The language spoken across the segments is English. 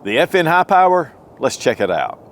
The FN High Power, let's check it out.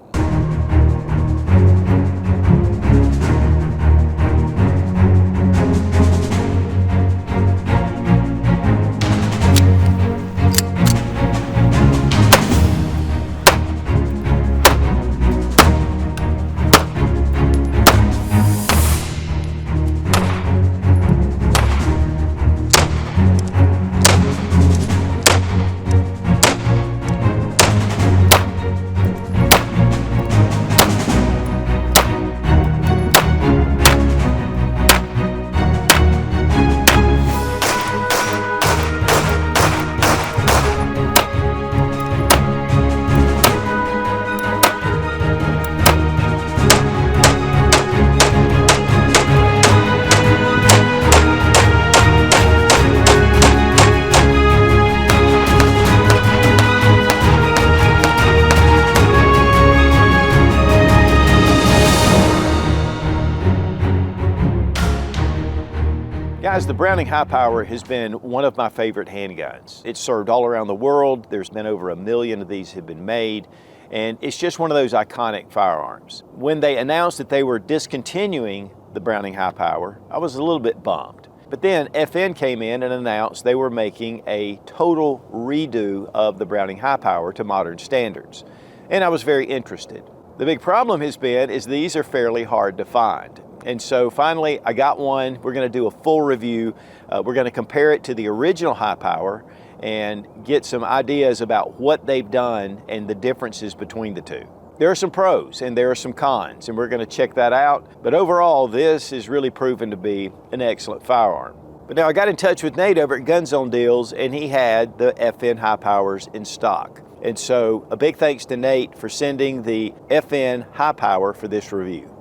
Guys, the Browning High Power has been one of my favorite handguns. It's served all around the world. There's been over 1 million of these have been made, and it's just one of those iconic firearms. When they announced that they were discontinuing the Browning High Power, I was a little bit bummed. But then FN came in and announced they were making a total redo of the Browning High Power to modern standards, and I was very interested. The big problem has been is these are fairly hard to find. And so finally, I got one. We're going to do a full review. We're going to compare it to the original High Power and get some ideas about what they've done and the differences between the two. There are some pros and there are some cons, and we're going to check that out. But overall, this is really proven to be an excellent firearm. But now I got in touch with Nate over at GunZone Deals, and he had the FN High Powers in stock. And so a big thanks to Nate for sending the FN High Power for this review.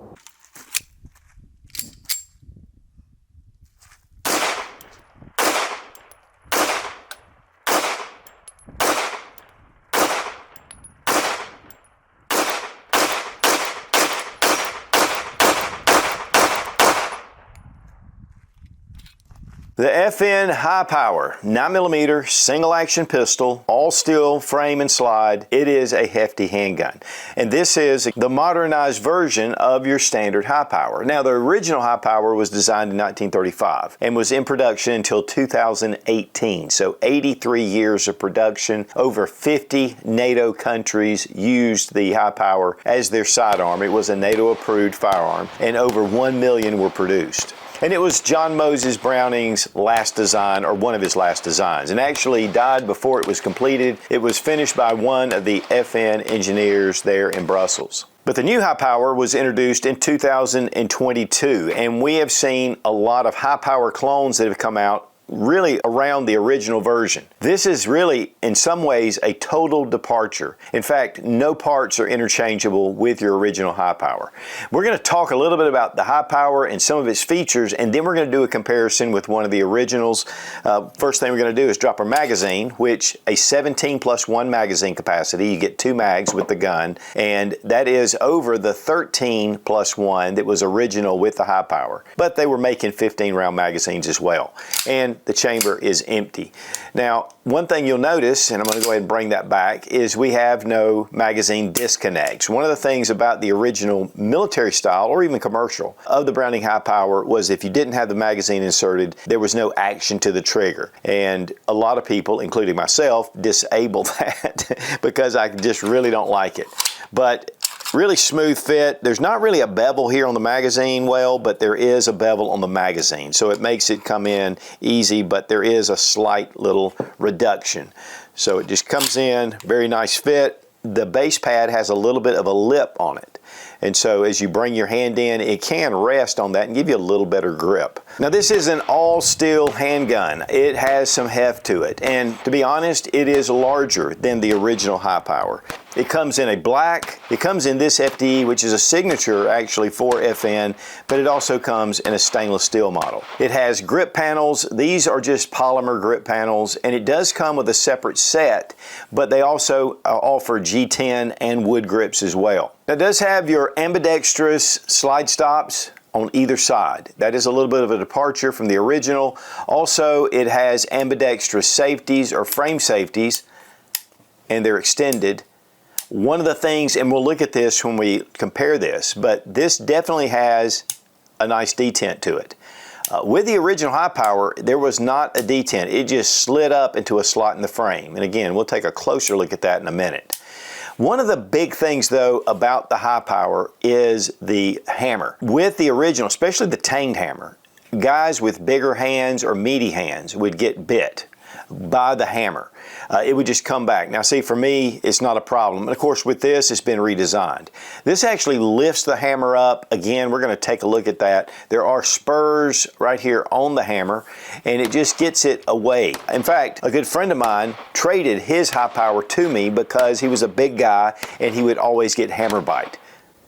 The FN High Power 9mm single action pistol, all steel frame and slide. It is a hefty handgun. And this is the modernized version of your standard High Power. Now, the original High Power was designed in 1935 and was in production until 2018. So 83 years of production. Over 50 NATO countries used the High Power as their sidearm. It was a NATO approved firearm, and over 1 million were produced. And it was John Moses Browning's last design, or one of his last designs, and actually died before it was completed. It was finished by one of the FN engineers there in Brussels. But the new High Power was introduced in 2022, and we have seen a lot of High Power clones that have come out really around the original version. This is really, in some ways, a total departure. In fact, no parts are interchangeable with your original High Power. We're going to talk a little bit about the High Power and some of its features, and then we're going to do a comparison with one of the originals. First thing we're going to do is drop our magazine, which a 17+1 magazine capacity. You get 2 mags with the gun, and that is over the 13+1 that was original with the High Power. But they were making 15-round magazines as well. And the chamber is empty. Now, one thing you'll notice, and I'm going to go ahead and bring that back, is we have no magazine disconnects. One of the things about the original military style, or even commercial, of the Browning High Power was if you didn't have the magazine inserted, there was no action to the trigger. And a lot of people, including myself, disable that because I just really don't like it. But really smooth fit. There's not really a bevel here on the magazine well, but there is a bevel on the magazine. So it makes it come in easy, but there is a slight little reduction. So it just comes in, very nice fit. The base pad has a little bit of a lip on it. And so as you bring your hand in, it can rest on that and give you a little better grip. Now, this is an all steel handgun. It has some heft to it. And to be honest, it is larger than the original High Power. It comes in a black, it comes in this FDE, which is a signature actually for FN, but it also comes in a stainless steel model. It has grip panels. These are just polymer grip panels, and it does come with a separate set, but they also offer G10 and wood grips as well. Now, it does have your ambidextrous slide stops on either side. That is a little bit of a departure from the original. Also, it has ambidextrous safeties or frame safeties and they're extended. One of the things, and we'll look at this when we compare this, but this definitely has a nice detent to it. With the original high power, there was not a detent. It just slid up into a slot in the frame. And again, we'll take a closer look at that in a minute. One of the big things though about the high power is the hammer. With the original, especially the tanged hammer, guys with bigger hands or meaty hands would get bit by the hammer. It would just come back. Now see, for me, it's not a problem. And of course, with this, it's been redesigned. This actually lifts the hammer up. Again, we're going to take a look at that. There are spurs right here on the hammer, and it just gets it away. In fact, a good friend of mine traded his high power to me because he was a big guy and he would always get hammer bite.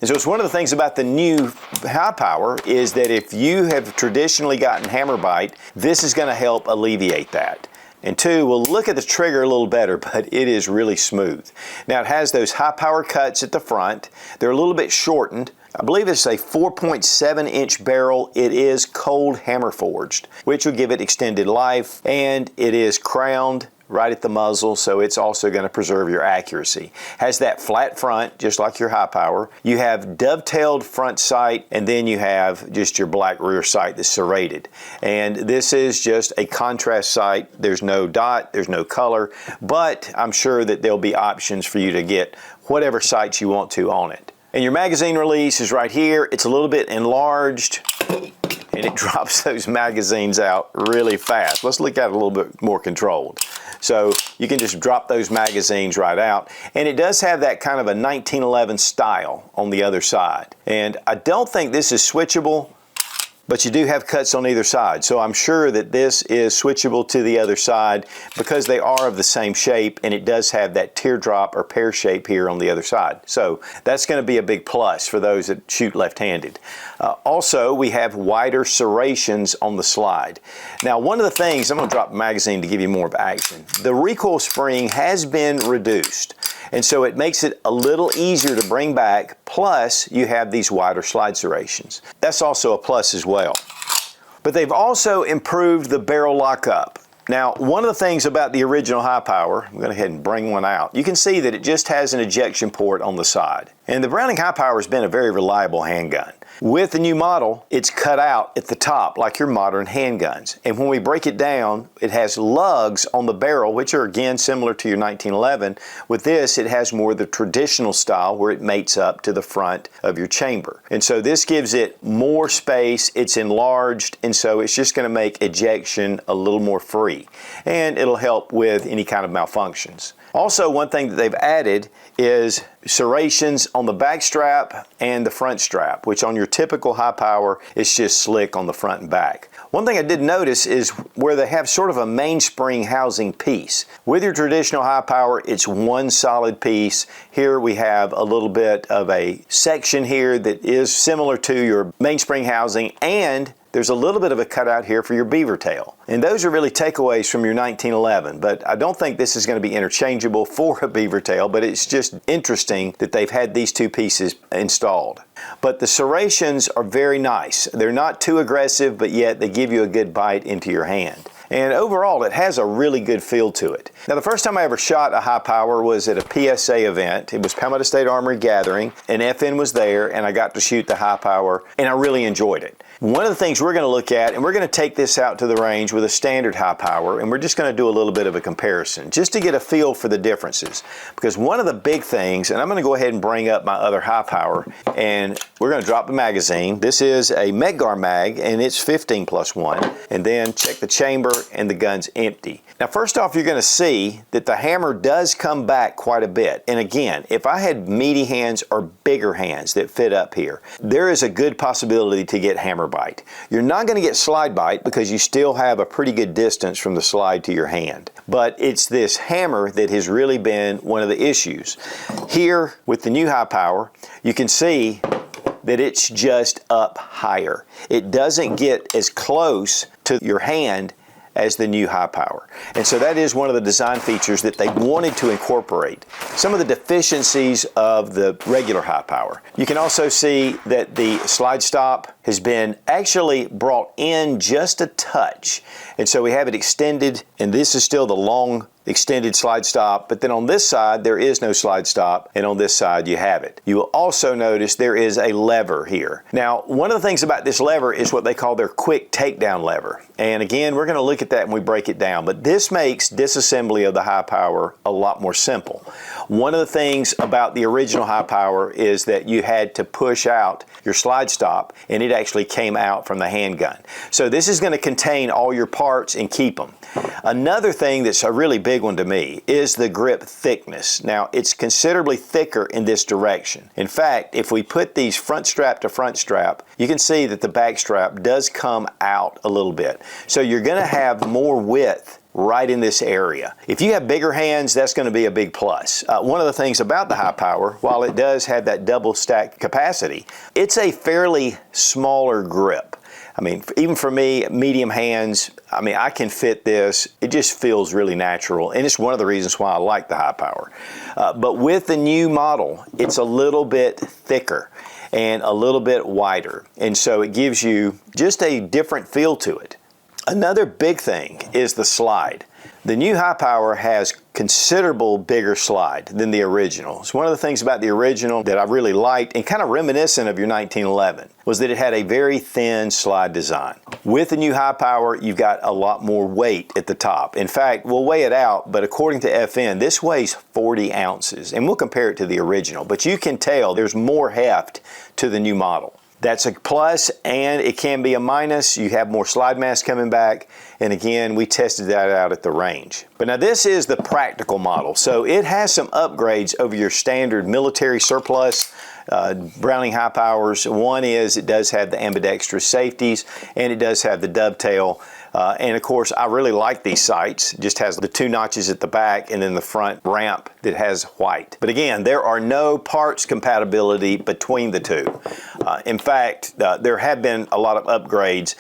And so it's one of the things about the new high power is that if you have traditionally gotten hammer bite, this is going to help alleviate that. And two, we'll look at the trigger a little better, but it is really smooth. Now it has those high power cuts at the front. They're a little bit shortened. I believe it's a 4.7 inch barrel. It is cold hammer forged, which will give it extended life, and it is crowned right at the muzzle, so it's also going to preserve your accuracy. Has that flat front, just like your high power. You have dovetailed front sight, and then you have just your black rear sight that's serrated. And this is just a contrast sight. There's no dot, there's no color, but I'm sure that there'll be options for you to get whatever sights you want to on it. And your magazine release is right here. It's a little bit enlarged, and it drops those magazines out really fast. Let's look at it a little bit more controlled. So you can just drop those magazines right out. And it does have that kind of a 1911 style on the other side. And I don't think this is switchable, but you do have cuts on either side. So I'm sure that this is switchable to the other side because they are of the same shape, and it does have that teardrop or pear shape here on the other side. So that's going to be a big plus for those that shoot left-handed. Also, we have wider serrations on the slide. Now, one of the things, I'm going to drop the magazine to give you more of action. The recoil spring has been reduced, and so it makes it a little easier to bring back, plus you have these wider slide serrations. That's also a plus as well. But they've also improved the barrel lockup. Now, one of the things about the original high power, I'm going to go ahead and bring one out. You can see that it just has an ejection port on the side. And the Browning high power has been a very reliable handgun. With the new model, it's cut out at the top like your modern handguns. And when we break it down, it has lugs on the barrel, which are again similar to your 1911. With this, it has more the traditional style where it mates up to the front of your chamber. And so this gives it more space, it's enlarged, and so it's just going to make ejection a little more free. And it'll help with any kind of malfunctions. Also, one thing that they've added is serrations on the back strap and the front strap, which on your typical high power is just slick on the front and back. One thing I did notice is where they have sort of a mainspring housing piece. With your traditional high power, it's one solid piece. Here we have a little bit of a section here that is similar to your mainspring housing, and there's a little bit of a cutout here for your beaver tail. And those are really takeaways from your 1911, but I don't think this is going to be interchangeable for a beaver tail, but it's just interesting that they've had these two pieces installed. But the serrations are very nice. They're not too aggressive, but yet they give you a good bite into your hand. And overall, it has a really good feel to it. Now, the first time I ever shot a high power was at a PSA event. It was Palmetto State Armory Gathering, and FN was there, and I got to shoot the high power, and I really enjoyed it. One of the things we're going to look at, and we're going to take this out to the range with a standard high power, and we're just going to do a little bit of a comparison, just to get a feel for the differences. Because one of the big things, and I'm going to go ahead and bring up my other high power, and we're going to drop the magazine. This is a Medgar mag, and it's 15+1, and then check the chamber, and the gun's empty. Now, first off, you're going to see that the hammer does come back quite a bit. And again, if I had meaty hands or bigger hands that fit up here, there is a good possibility to get hammer bite. You're not going to get slide bite because you still have a pretty good distance from the slide to your hand. But it's this hammer that has really been one of the issues. Here, with the new high power, you can see that it's just up higher. It doesn't get as close to your hand as the new high power. And so that is one of the design features that they wanted to incorporate. Some of the deficiencies of the regular high power. You can also see that the slide stop has been actually brought in just a touch. And so we have it extended, and this is still the long extended slide stop, but then on this side there is no slide stop, and on this side you have it. You will also notice there is a lever here. Now, one of the things about this lever is what they call their quick takedown lever. And again, we're going to look at that when we break it down, but this makes disassembly of the high power a lot more simple. One of the things about the original high power is that you had to push out your slide stop, and it actually came out from the handgun. So this is going to contain all your parts and keep them. Another thing that's a really big one to me is the grip thickness. Now, it's considerably thicker in this direction. In fact, if we put these front strap to front strap, you can see that the back strap does come out a little bit. So you're going to have more width right in this area. If you have bigger hands, that's going to be a big plus. One of the things about the high power, while it does have that double stack capacity, it's a fairly smaller grip. I mean, even for me, medium hands, I mean, I can fit this. It just feels really natural, and it's one of the reasons why I like the high power. But with the new model, it's a little bit thicker and a little bit wider, and so it gives you just a different feel to it. Another big thing is the slide. The new high power has considerable bigger slide than the original. It's one of the things about the original that I really liked, and kind of reminiscent of your 1911, was that it had a very thin slide design. With the new high power, you've got a lot more weight at the top. In fact, we'll weigh it out, but according to FN, this weighs 40 ounces, and we'll compare it to the original. But you can tell there's more heft to the new model. That's a plus, and it can be a minus. You have more slide mass coming back, and again, we tested that out at the range. But now this is the practical model, so it has some upgrades over your standard military surplus Browning high powers. One is it does have the ambidextrous safeties, and it does have the dovetail. And of course, I really like these sights. It just has the 2 notches at the back and then the front ramp that has white. But again, there are no parts compatibility between the two. In fact, there have been a lot of upgrades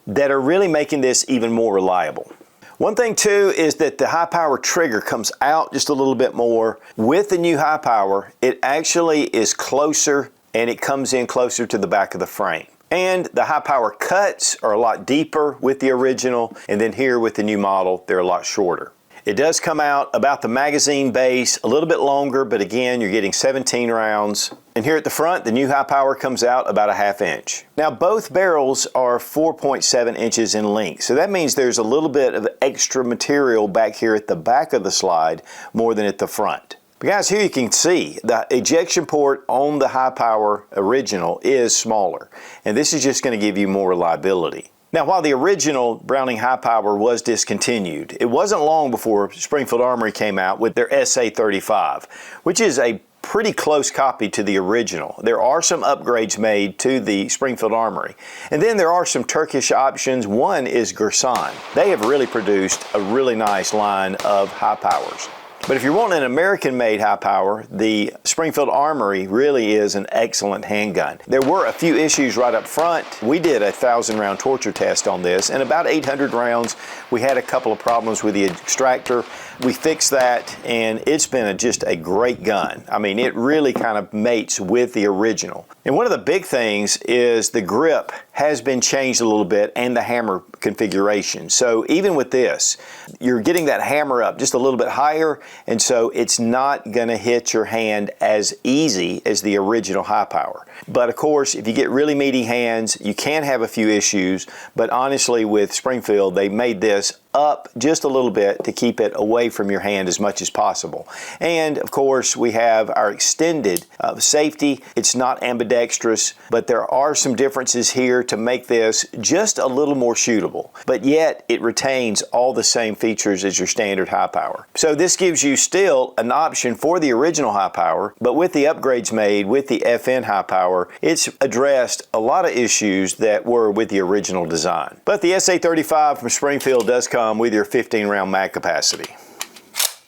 that are really making this even more reliable. One thing too is that the high power trigger comes out just a little bit more. With the new high power, it actually is closer, and it comes in closer to the back of the frame. And the high power cuts are a lot deeper with the original, and then here with the new model, they're a lot shorter. It does come out about the magazine base, a little bit longer, but again, you're getting 17 rounds. And here at the front, the new high power comes out about a 1/2 inch. Now, both barrels are 4.7 inches in length, so that means there's a little bit of extra material back here at the back of the slide more than at the front. But guys, here you can see the ejection port on the high power original is smaller, and this is just going to give you more reliability. Now, while the original Browning high power was discontinued, it wasn't long before Springfield Armory came out with their SA-35, which is a pretty close copy to the original. There are some upgrades made to the Springfield Armory. And then there are some Turkish options. One is GunZone. They have really produced a really nice line of high powers. But if you're wanting an American-made high power, the Springfield Armory really is an excellent handgun. There were a few issues right up front. We did a 1,000-round torture test on this, and about 800 rounds, we had a couple of problems with the extractor. We fixed that, and it's been just a great gun. I mean, it really kind of mates with the original. And one of the big things is the grip has been changed a little bit, and the hammer configuration. So even with this, you're getting that hammer up just a little bit higher, and so it's not going to hit your hand as easy as the original high power. But of course, if you get really meaty hands, you can have a few issues, but honestly with Springfield, they made this up just a little bit to keep it away from your hand as much as possible. And of course, we have our extended safety. It's not ambidextrous, but there are some differences here to make this just a little more shootable, but yet it retains all the same features as your standard high power. So this gives you still an option for the original high power, but with the upgrades made with the FN high power, it's addressed a lot of issues that were with the original design. But the SA-35 from Springfield does come with your 15-round mag capacity.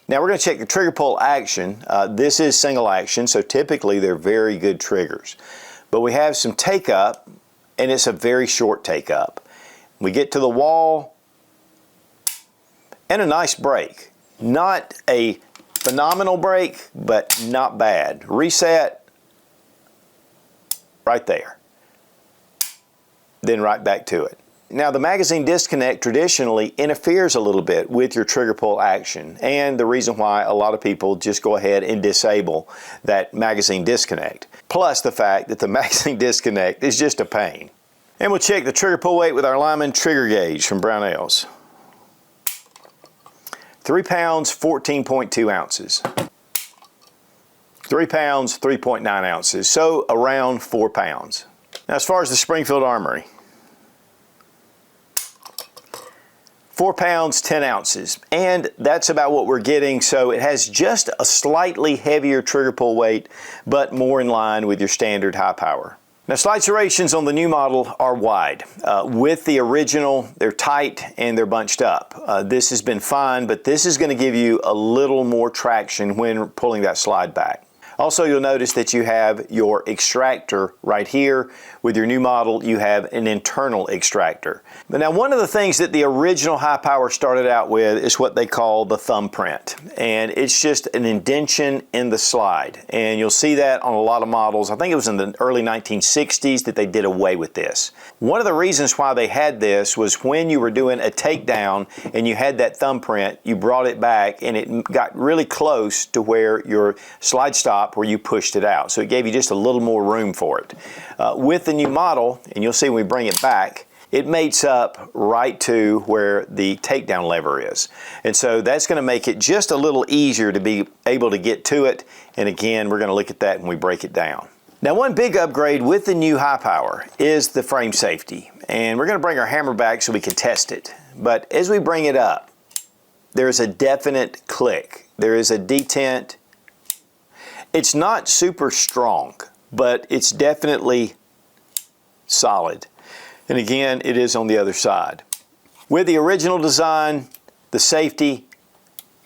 Now we're going to check the trigger pull action. This is single action, so typically they're very good triggers. But we have some take up, and it's a very short take up. We get to the wall, and a nice break. Not a phenomenal break, but not bad. Reset, right there. Then right back to it. Now, the magazine disconnect traditionally interferes a little bit with your trigger pull action, and the reason why a lot of people just go ahead and disable that magazine disconnect. Plus the fact that the magazine disconnect is just a pain. And we'll check the trigger pull weight with our Lyman trigger gauge from Brownells. 3 pounds, 14.2 ounces. 3 pounds, 3.9 ounces, so around 4 pounds. Now, as far as the Springfield Armory, 4 pounds, 10 ounces, and that's about what we're getting, so it has just a slightly heavier trigger pull weight, but more in line with your standard high power. Now, slide serrations on the new model are wide. With the original, they're tight and they're bunched up. This has been fine, but this is going to give you a little more traction when pulling that slide back. Also, you'll notice that you have your extractor right here. With your new model, you have an internal extractor. But now, one of the things that the original high power started out with is what they call the thumbprint. And it's just an indentation in the slide. And you'll see that on a lot of models. I think it was in the early 1960s that they did away with this. One of the reasons why they had this was when you were doing a takedown and you had that thumbprint, you brought it back and it got really close to where your slide stop, where you pushed it out. So it gave you just a little more room for it. With the new model, and you'll see when we bring it back, it mates up right to where the takedown lever is. And so that's going to make it just a little easier to be able to get to it. And again, we're going to look at that when we break it down. Now, one big upgrade with the new high power is the frame safety. And we're going to bring our hammer back so we can test it. But as we bring it up, there's a definite click. There is a detent. It's not super strong, but it's definitely solid. And again, it is on the other side. With the original design, the safety,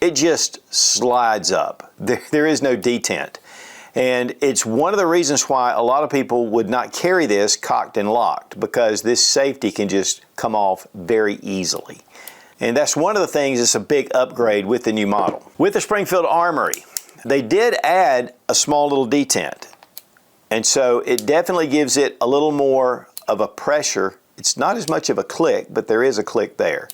it just slides up. There is no detent. And it's one of the reasons why a lot of people would not carry this cocked and locked, because this safety can just come off very easily. And that's one of the things that's a big upgrade with the new model. With the Springfield Armory, they did add a small little detent. And so it definitely gives it a little more of a pressure. It's not as much of a click, but there is a click there.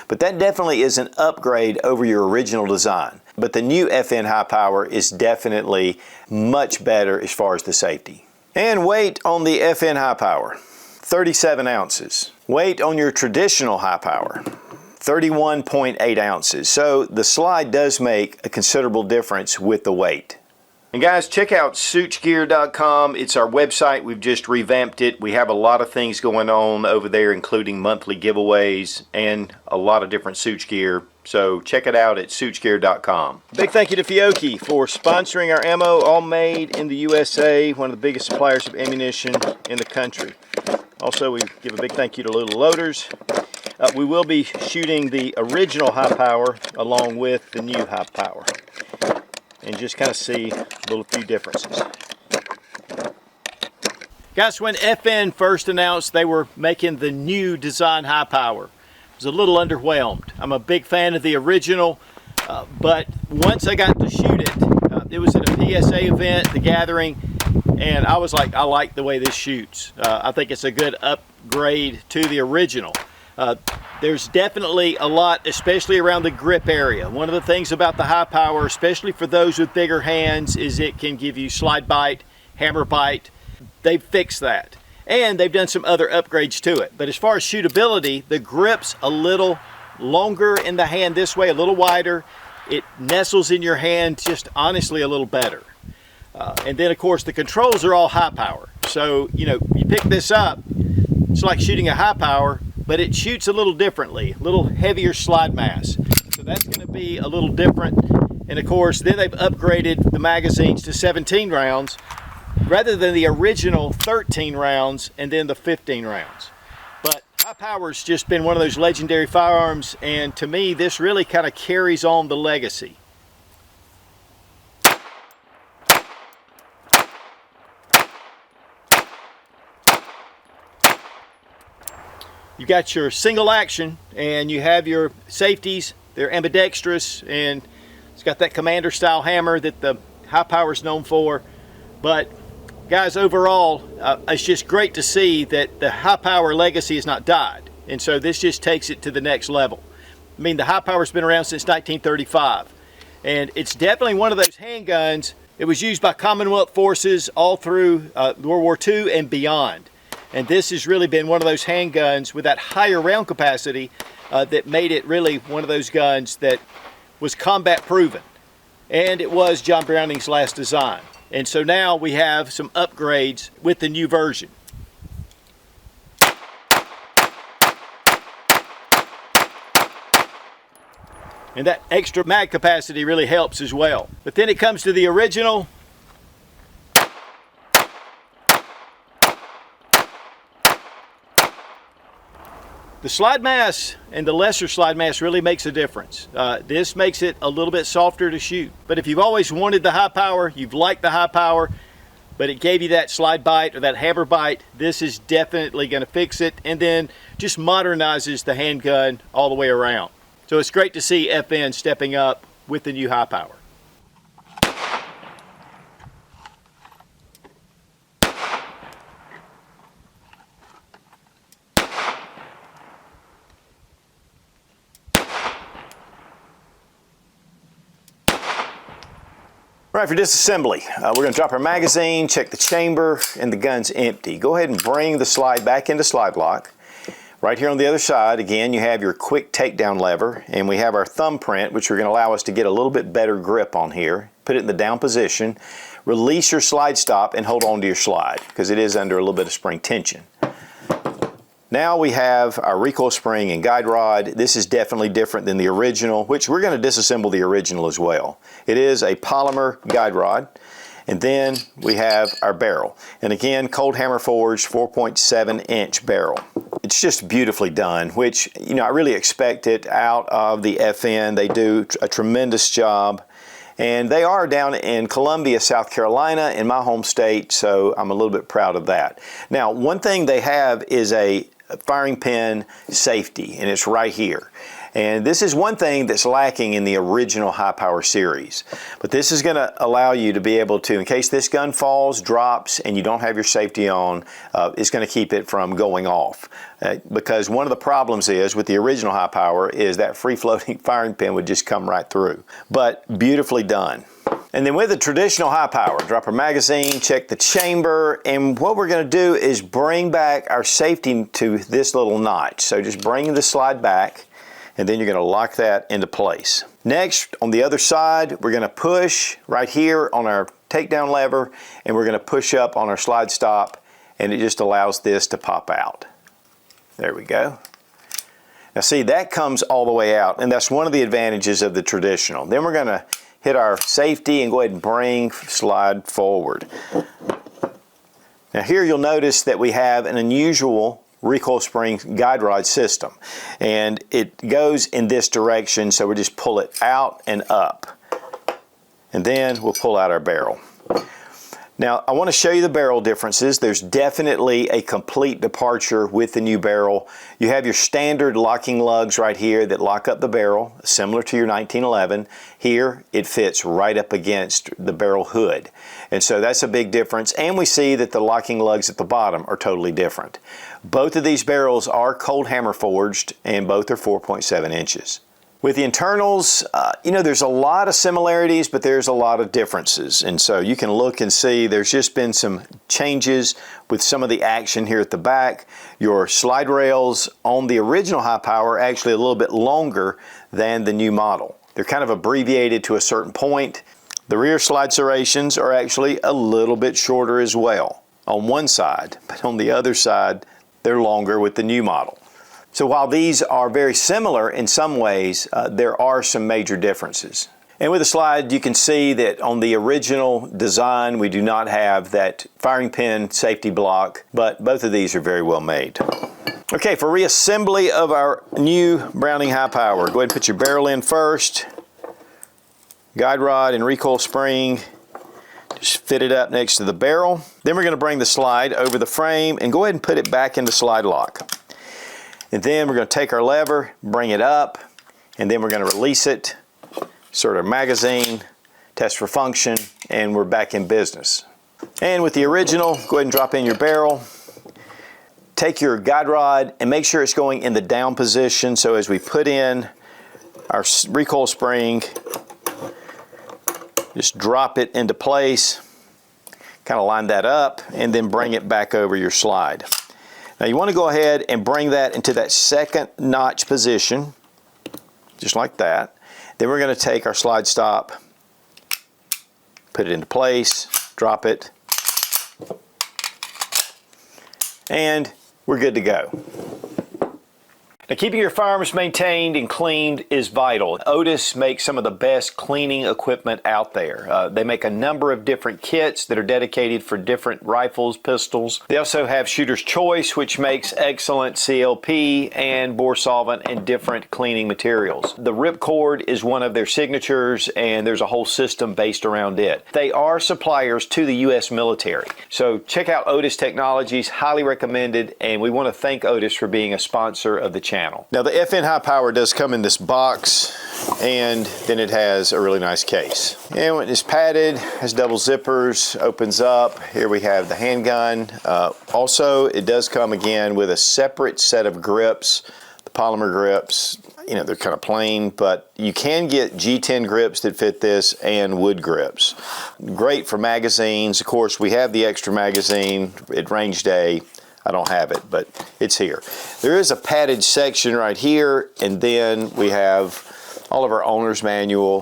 But that definitely is an upgrade over your original design. But the new FN high power is definitely much better as far as the safety. And weight on the FN high power, 37 ounces. Weight on your traditional high power, 31.8 ounces. So the slide does make a considerable difference with the weight. And guys, check out suchgear.com. It's our website. We've just revamped it. We have a lot of things going on over there, including monthly giveaways and a lot of different Such gear. So check it out at suchgear.com. Big thank you to Fiocchi for sponsoring our ammo, all made in the USA, one of the biggest suppliers of ammunition in the country. Also, we give a big thank you to Little Loaders. We will be shooting the original high power along with the new high power, and just kind of see a little few differences. Guys, when FN first announced they were making the new design high power, I was a little underwhelmed. I'm a big fan of the original, but once I got to shoot it, it was at a PSA event, the Gathering, and I was like, I like the way this shoots. I think it's a good upgrade to the original. There's definitely a lot, especially around the grip area. One of the things about the high power, especially for those with bigger hands, is it can give you slide bite, hammer bite. They've fixed that. And they've done some other upgrades to it. But as far as shootability, the grip's a little longer in the hand this way, a little wider. It nestles in your hand just honestly a little better. And then of course the controls are all high power. So, you know, you pick this up, it's like shooting a high power, but it shoots a little differently, a little heavier slide mass. So that's going to be a little different. And of course, then they've upgraded the magazines to 17 rounds rather than the original 13 rounds and then the 15 rounds. But high power's just been one of those legendary firearms, and to me, this really kind of carries on the legacy. You've got your single action, and you have your safeties. They're ambidextrous, and it's got that commander style hammer that the high power is known for. But guys, overall, it's just great to see that the high power legacy has not died. And so this just takes it to the next level. I mean, the high power's been around since 1935. And it's definitely one of those handguns. It was used by Commonwealth forces all through World War II and beyond. And this has really been one of those handguns with that higher round capacity that made it really one of those guns that was combat proven. And it was John Browning's last design. And so now we have some upgrades with the new version. And that extra mag capacity really helps as well. But then it comes to the original. The slide mass and the lesser slide mass really makes a difference. This makes it a little bit softer to shoot. But if you've always wanted the high power, you've liked the high power, but it gave you that slide bite or that hammer bite, this is definitely going to fix it, and then just modernizes the handgun all the way around. So it's great to see FN stepping up with the new high power. All right, for disassembly, we're going to drop our magazine, check the chamber, and the gun's empty. Go ahead and bring the slide back into slide lock. Right here on the other side, again, you have your quick takedown lever, and we have our thumbprint, which are going to allow us to get a little bit better grip on here. Put it in the down position, release your slide stop, and hold on to your slide, because it is under a little bit of spring tension. Now we have our recoil spring and guide rod. This is definitely different than the original, which we're going to disassemble the original as well. It is a polymer guide rod. And then we have our barrel. And again, cold hammer forged 4.7-inch barrel. It's just beautifully done, which, you know, I really expect it out of the FN. They do a tremendous job. And they are down in Columbia, South Carolina, in my home state, so I'm a little bit proud of that. Now, one thing they have is a firing pin safety, and it's right here. And this is one thing that's lacking in the original high power series. But this is going to allow you to be able to, in case this gun falls, drops, and you don't have your safety on, it's going to keep it from going off. Because one of the problems is with the original high power is that free floating firing pin would just come right through. But beautifully done. And then with the traditional high power, drop our magazine, check the chamber, and what we're going to do is bring back our safety to this little notch. So just bring the slide back, and then you're going to lock that into place. Next, on the other side, we're going to push right here on our takedown lever, and we're going to push up on our slide stop, and it just allows this to pop out. There we go. Now see, that comes all the way out, and that's one of the advantages of the traditional. Then we're going to hit our safety and go ahead and bring slide forward. Now here you'll notice that we have an unusual recoil spring guide rod system, and it goes in this direction, so we just pull it out and up, and then we'll pull out our barrel. Now I want to show you the barrel differences. There's definitely a complete departure with the new barrel. You have your standard locking lugs right here that lock up the barrel, similar to your 1911. Here it fits right up against the barrel hood, and so that's a big difference. And we see that the locking lugs at the bottom are totally different. Both of these barrels are cold hammer forged, and both are 4.7 inches. With the internals, you know, there's a lot of similarities, but there's a lot of differences. And so you can look and see there's just been some changes with some of the action here at the back. Your slide rails on the original high power are actually a little bit longer than the new model. They're kind of abbreviated to a certain point. The rear slide serrations are actually a little bit shorter as well on one side, but on the other side, they're longer with the new model. So while these are very similar in some ways, there are some major differences. And with the slide, you can see that on the original design, we do not have that firing pin safety block, but both of these are very well made. Okay, for reassembly of our new Browning high power, go ahead and put your barrel in first, guide rod and recoil spring, just fit it up next to the barrel. Then we're going to bring the slide over the frame and go ahead and put it back into slide lock. And then we're going to take our lever, bring it up, and then we're going to release it, insert our magazine, test for function, and we're back in business. And with the original, go ahead and drop in your barrel, take your guide rod and make sure it's going in the down position. So as we put in our recoil spring, just drop it into place, kind of line that up, and then bring it back over your slide. Now you want to go ahead and bring that into that second notch position, just like that. Then we're going to take our slide stop, put it into place, drop it, and we're good to go. Now, keeping your firearms maintained and cleaned is vital. Otis makes some of the best cleaning equipment out there. They make a number of different kits that are dedicated for different rifles, pistols. They also have Shooter's Choice, which makes excellent CLP and bore solvent and different cleaning materials. The Ripcord is one of their signatures, and there's a whole system based around it. They are suppliers to the U.S. military. So check out Otis Technologies, highly recommended, and we want to thank Otis for being a sponsor of the channel. Now the FN High Power does come in this box, and then it has a really nice case. And when it's padded, has double zippers, opens up. Here we have the handgun. Also, it does come again with a separate set of grips, the polymer grips. You know, they're kind of plain, but you can get G10 grips that fit this and wood grips. Great for magazines. Of course, we have the extra magazine at range day. I don't have it, but it's here. There is a padded section right here, and then we have all of our owner's manual,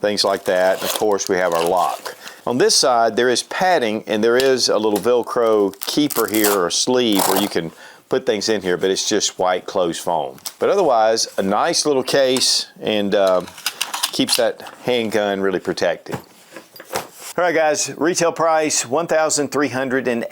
things like that. And of course, we have our lock. On this side, there is padding, and there is a little Velcro keeper here, or sleeve, where you can put things in here, but it's just white closed foam. But otherwise, a nice little case, and keeps that handgun really protected. All right, guys, retail price $1,384.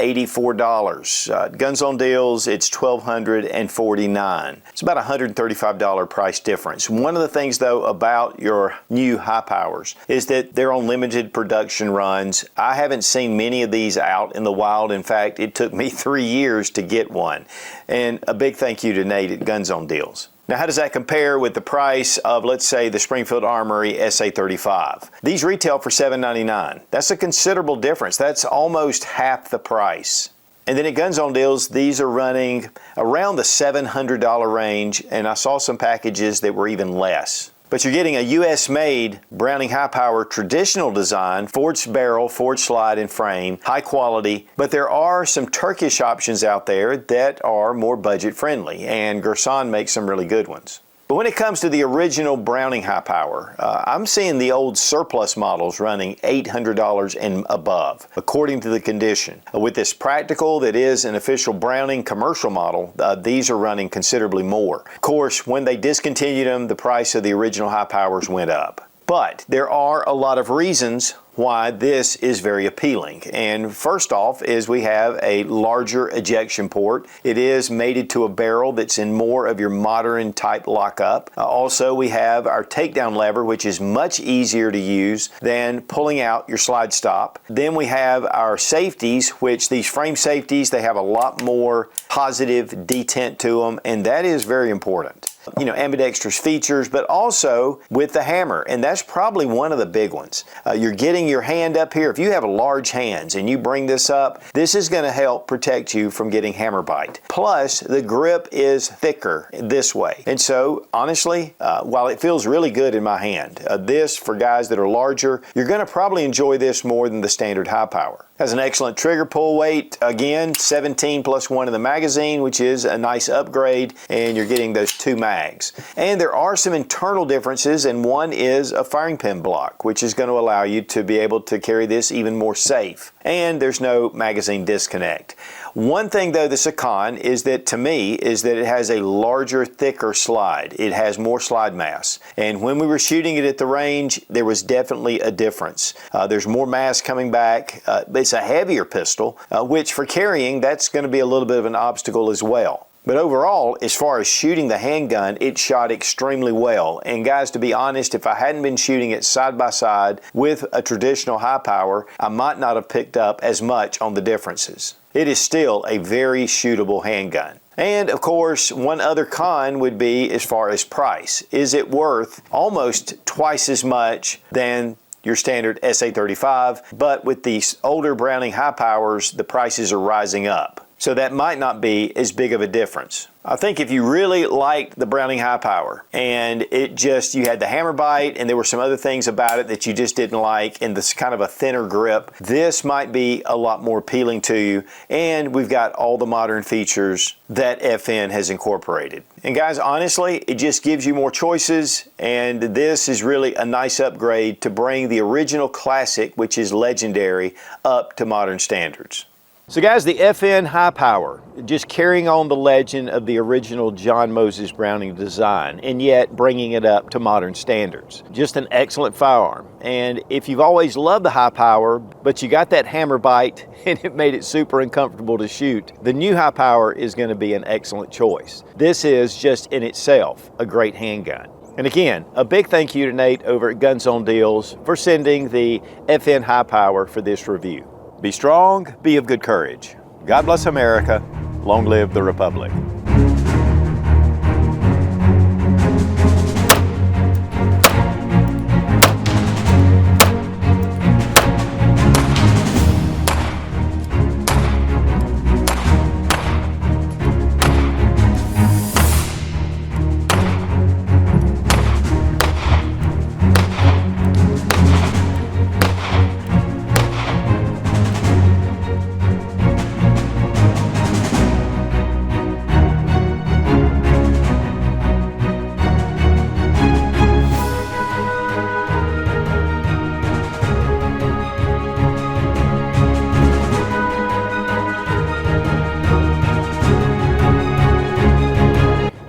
GunZone Deals, it's $1,249. It's about a $135 price difference. One of the things, though, about your new high powers is that they're on limited production runs. I haven't seen many of these out in the wild. In fact, it took me 3 years to get one. And a big thank you to Nate at GunZone Deals. Now, how does that compare with the price of, let's say, the Springfield Armory SA35? These retail for $799. That's a considerable difference. That's almost half the price. And then at GunZone Deals, these are running around the $700 range, and I saw some packages that were even less. But you're getting a US-made Browning High Power traditional design, forged barrel, forged slide and frame, high quality. But there are some Turkish options out there that are more budget friendly, and Gerson makes some really good ones. But when it comes to the original Browning High Power, I'm seeing the old surplus models running $800 and above, according to the condition. With this practical that is an official Browning commercial model, these are running considerably more. Of course, when they discontinued them, the price of the original High Powers went up. But there are a lot of reasons why this is very appealing. And first off is we have a larger ejection port. It is mated to a barrel that's in more of your modern type lockup. Also, we have our takedown lever, which is much easier to use than pulling out your slide stop. Then we have our safeties, which these frame safeties, they have a lot more positive detent to them, and that is very important. You know, ambidextrous features, but also with the hammer, and that's probably one of the big ones. You're getting your hand up here. If you have large hands and you bring this up, this is going to help protect you from getting hammer bite. Plus, the grip is thicker this way. And so, honestly, while it feels really good in my hand, this, for guys that are larger, you're going to probably enjoy this more than the standard high power. Has an excellent trigger pull weight. Again, 17 plus 1 in the magazine, which is a nice upgrade, and you're getting those 2 mags. And there are some internal differences, and one is a firing pin block, which is going to allow you to be able to carry this even more safe. And there's no magazine disconnect. One thing, though, that's a con is that, to me, is that it has a larger, thicker slide. It has more slide mass. And when we were shooting it at the range, there was definitely a difference. There's more mass coming back. It's a heavier pistol, which for carrying, that's going to be a little bit of an obstacle as well. But overall, as far as shooting the handgun, it shot extremely well. And guys, to be honest, if I hadn't been shooting it side by side with a traditional high power, I might not have picked up as much on the differences. It is still a very shootable handgun. And of course, one other con would be as far as price. Is it worth almost twice as much than your standard SA35? But with these older Browning high powers, the prices are rising up. So that might not be as big of a difference. I think if you really liked the Browning High Power and you had the hammer bite and there were some other things about it that you just didn't like and this kind of a thinner grip, this might be a lot more appealing to you. And we've got all the modern features that FN has incorporated. And guys, honestly, it just gives you more choices, and this is really a nice upgrade to bring the original classic, which is legendary, up to modern standards. So guys, the FN High Power, just carrying on the legend of the original John Moses Browning design, and yet bringing it up to modern standards. Just an excellent firearm. And if you've always loved the High Power, but you got that hammer bite and it made it super uncomfortable to shoot, the new High Power is going to be an excellent choice. This is just in itself a great handgun. And again, a big thank you to Nate over at GunZone Deals for sending the FN High Power for this review. Be strong, be of good courage. God bless America. Long live the Republic.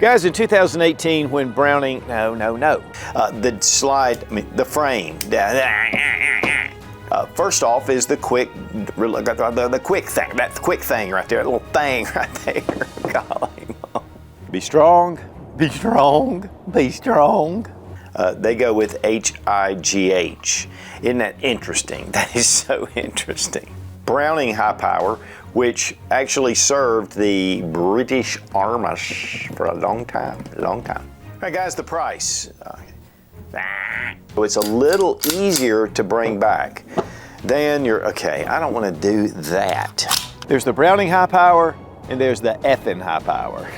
Guys, in 2018, when Browning, the frame. First off is the quick thing, that quick thing right there, that little thing right there. Golly. Be strong, be strong, be strong. They go with HIGH. Isn't that interesting? That is so interesting. Browning High Power, which actually served the British Army for a long time. All right, guys, the price. So it's a little easier to bring back than okay, I don't want to do that. There's the Browning High Power and there's the FN High Power.